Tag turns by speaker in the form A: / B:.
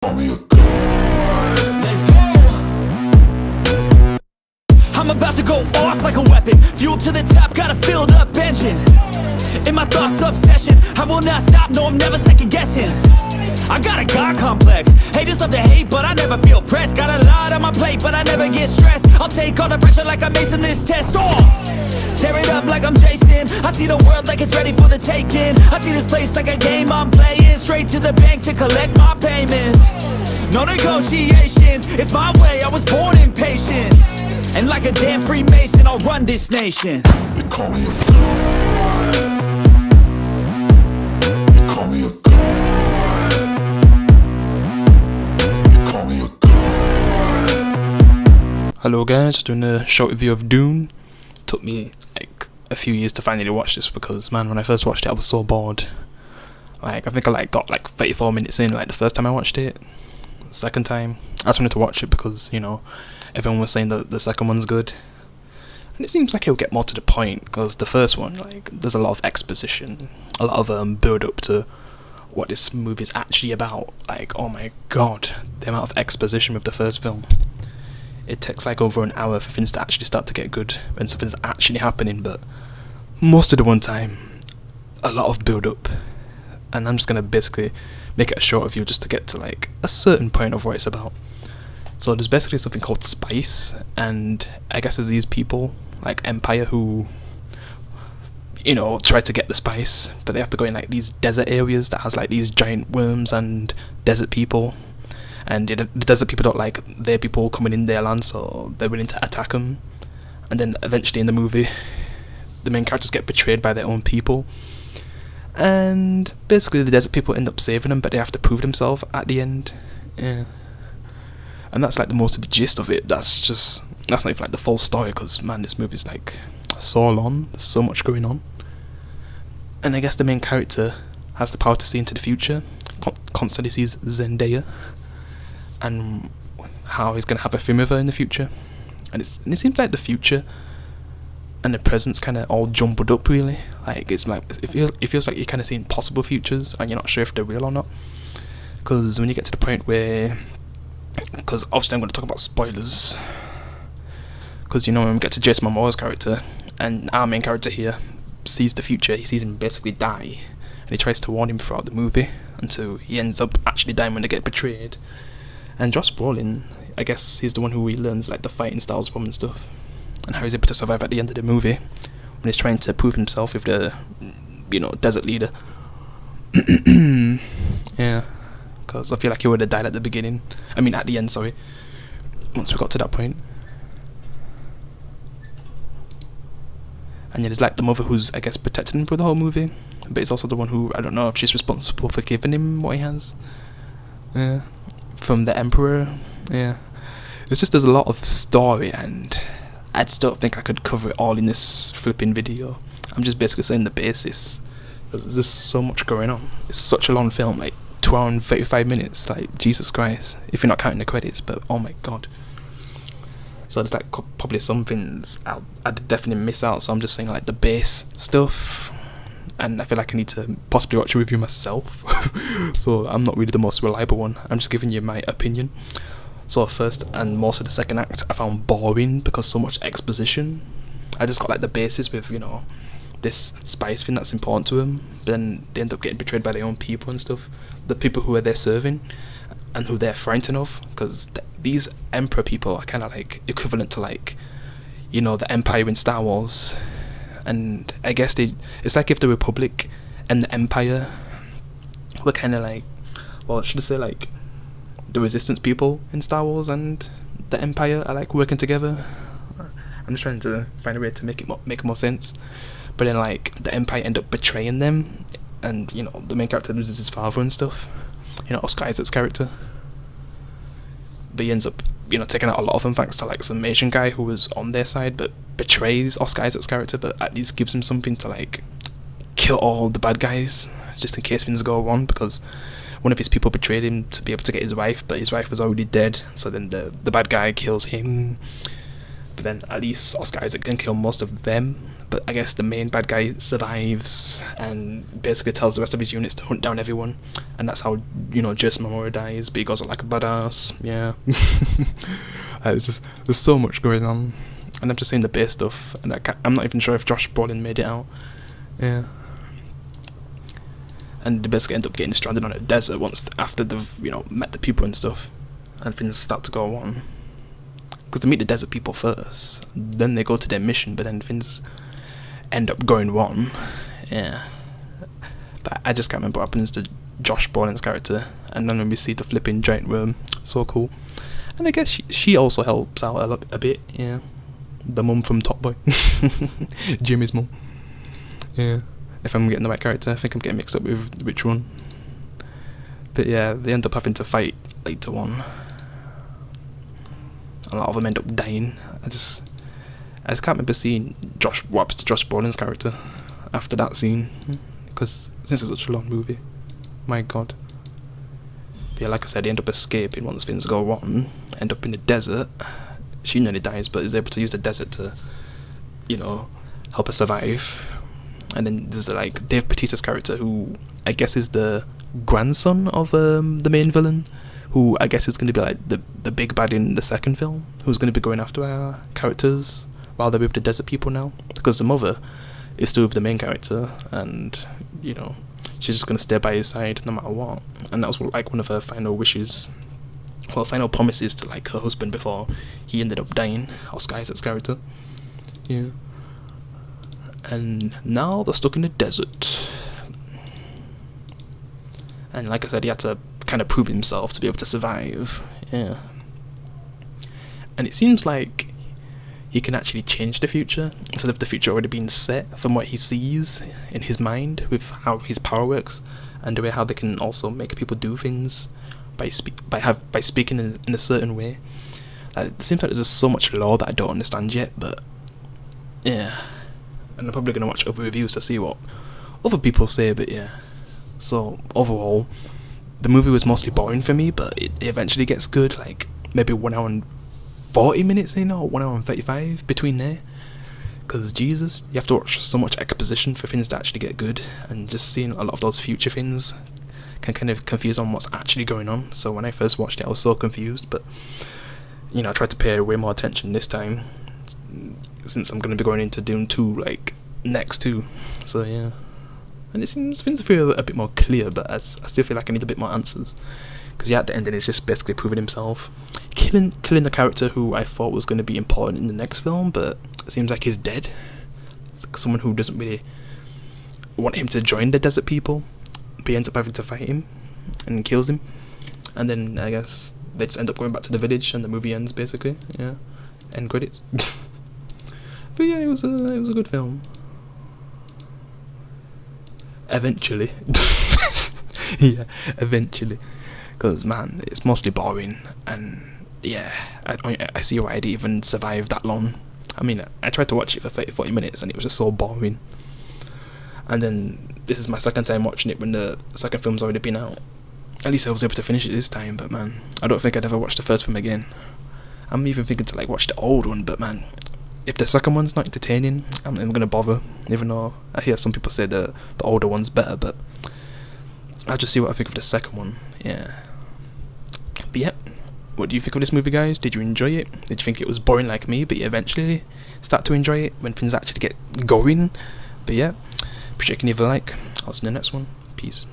A: Call me a god.
B: Let's go. I'm about to go off like a weapon. Fuel to the top, got a filled up engine. In my thoughts, obsession. I will not stop, no, I'm never second guessing. I got a God complex. Haters love to hate, but I never feel pressed. Got a lot on my plate, but I never get stressed. I'll take all the pressure like I'm acing this test. Tear it up like I'm Jason. I see the world like it's ready for the taking. I see this place like a game I'm playing. Straight to the bank to collect my payments. No negotiations, it's my way, I was born impatient. And like a damn Freemason, I'll run this nation.
A: They call me a god. They call me a god. They call me a god.
C: Hello guys, doing a short review of Dune. Took me like a few years to finally watch this because man, when I first watched it I was so bored. Like I think I got 34 minutes in like the first time I watched it. Second time I just wanted to watch it because, you know, everyone was saying that the second one's good. And it seems like it'll get more to the point because the first one, like, there's a lot of exposition, a lot of build up to what this movie is actually about. Like, oh my god, the amount of exposition with the first film. It takes like over an hour for things to actually start to get good when something's actually happening, but most of the one time, a lot of build up. And I'm just gonna basically make it a short review just to get to like a certain point of what it's about. So there's basically something called spice, and I guess there's these people like Empire who, you know, try to get the spice, but they have to go in like these desert areas that has like these giant worms and desert people, and the desert people don't like their people coming in their land, so they're willing to attack them. And then eventually in the movie, the main characters get betrayed by their own people. And basically the desert people end up saving them, but they have to prove themselves at the end. Yeah. And that's like the most of the gist of it. That's not even like the full story, because man, this movie's like so long, there's so much going on. And I guess the main character has the power to see into the future, constantly sees Zendaya and how he's gonna have a film with her in the future. And it seems like the future and the present's kind of all jumbled up, really. Like it's like it feels like you're kind of seeing possible futures and you're not sure if they're real or not. Because when you get to the point where, because obviously I'm going to talk about spoilers, because you know when we get to Jason Momoa's character and our main character here sees the future, he sees him basically die, and he tries to warn him throughout the movie until he ends up actually dying when they get betrayed. And Josh Brolin, I guess he's the one who he learns like the fighting styles from and stuff, and how he's able to survive at the end of the movie when he's trying to prove himself with the, you know, desert leader. Yeah, because I feel like he would have died at the beginning. I mean, at the end, sorry. Once we got to that point. And yeah, there's like the mother who's, I guess, protecting him through the whole movie, but it's also the one who, I don't know if she's responsible for giving him what he has. Yeah, from the Emperor. Yeah, it's just there's a lot of story, and I just don't think I could cover it all in this flipping video. I'm just basically saying the basis, because there's just so much going on. It's such a long film, like 2 hours and 35 minutes, like Jesus Christ, if you're not counting the credits, but oh my god. So there's like probably some things I'd definitely miss out, so I'm just saying like the base stuff, and I feel like I need to possibly watch a review myself. So I'm not really the most reliable one, I'm just giving you my opinion. So first and most of the second act I found boring because so much exposition. I just got like the basis with, you know, this spice thing that's important to them, but then they end up getting betrayed by their own people and stuff, the people who are they're serving and who they're frightened of, because these Emperor people are kind of like equivalent to like, you know, the Empire in Star Wars. And I guess it's like if the Republic and the Empire were kind of like, well, should I say like the Resistance people in Star Wars and the Empire are like working together. I'm just trying to find a way to make more sense. But then like the Empire end up betraying them, and you know the main character loses his father and stuff. You know, Oscar Isaac's character. But he ends up, you know, taking out a lot of them thanks to like some Asian guy who was on their side but betrays Oscar Isaac's character, but at least gives him something to like kill all the bad guys just in case things go wrong, because one of his people betrayed him to be able to get his wife, but his wife was already dead, so then the bad guy kills him. But then at least Oscar Isaac can kill most of them. But I guess the main bad guy survives and basically tells the rest of his units to hunt down everyone. And that's how, Jason Momoa dies, but he goes out like a badass. Yeah. It's just, there's so much going on. And I'm just saying the base stuff. And I'm not even sure if Josh Brolin made it out. Yeah. And they basically end up getting stranded on a desert after they've, met the people and stuff. And things start to go on. Because they meet the desert people first. Then they go to their mission, but then things end up going wrong. Yeah. But I just can't remember what happens to Josh Brolin's character. And then when we see the flipping giant worm, so cool. And I guess she also helps out a bit, yeah. The mum from Top Boy. Jimmy's mum. Yeah. If I'm getting the right character, I think I'm getting mixed up with which one. But yeah, they end up having to fight later on. A lot of them end up dying. I just can't remember seeing what happens to Josh Brolin's character after that scene, because since it's such a long movie, my god. But yeah, like I said, they end up escaping once things go wrong, end up in the desert. She nearly dies, but is able to use the desert to, help her survive. And then there's like Dave Bautista's character, who I guess is the grandson of the main villain, who I guess is going to be like the big bad in the second film, who's going to be going after our characters while they're with the desert people now, because the mother is still with the main character, and she's just going to stay by his side no matter what. And that was like one of her final wishes, well, final promises to like her husband before he ended up dying, Oscar Isaac's character. Yeah. And now they're stuck in the desert. And like I said, he had to kind of prove himself to be able to survive. Yeah. And it seems like he can actually change the future, instead of the future already being set from what he sees in his mind with how his power works, and the way how they can also make people do things by speaking in a certain way. It seems like there's just so much lore that I don't understand yet, but yeah. And I'm probably going to watch other reviews to see what other people say, but yeah. So overall, the movie was mostly boring for me, but it eventually gets good, like maybe 1 hour and 40 minutes in, or 1 hour and 35 between there. Because Jesus, you have to watch so much exposition for things to actually get good, and just seeing a lot of those future things can kind of confuse on what's actually going on. So when I first watched it, I was so confused, but I tried to pay way more attention this time, since I'm going to be going into Dune 2 like next too. So yeah. And it seems things feel a bit more clear, but I still feel like I need a bit more answers. Because at the ending, it's just basically proving himself, killing the character who I thought was going to be important in the next film, but it seems like he's dead. It's like someone who doesn't really want him to join the desert people, but he ends up having to fight him and kills him. And then I guess they just end up going back to the village, and the movie ends basically. Yeah, end credits. But yeah, it was a good film. Eventually. Yeah, eventually. Because, man, it's mostly boring. And, yeah, I see why I didn't even survive that long. I mean, I tried to watch it for 30-40 minutes, and it was just so boring. And then, this is my second time watching it when the second film's already been out. At least I was able to finish it this time, but, man, I don't think I'd ever watch the first film again. I'm even thinking to, like, watch the old one, but, man, if the second one's not entertaining, I'm not even going to bother, even though I hear some people say the older one's better, but I'll just see what I think of the second one. Yeah. But yeah, what do you think of this movie, guys? Did you enjoy it? Did you think it was boring like me, but you eventually start to enjoy it when things actually get going? But yeah, appreciate you can leave a like. I'll see you in the next one. Peace.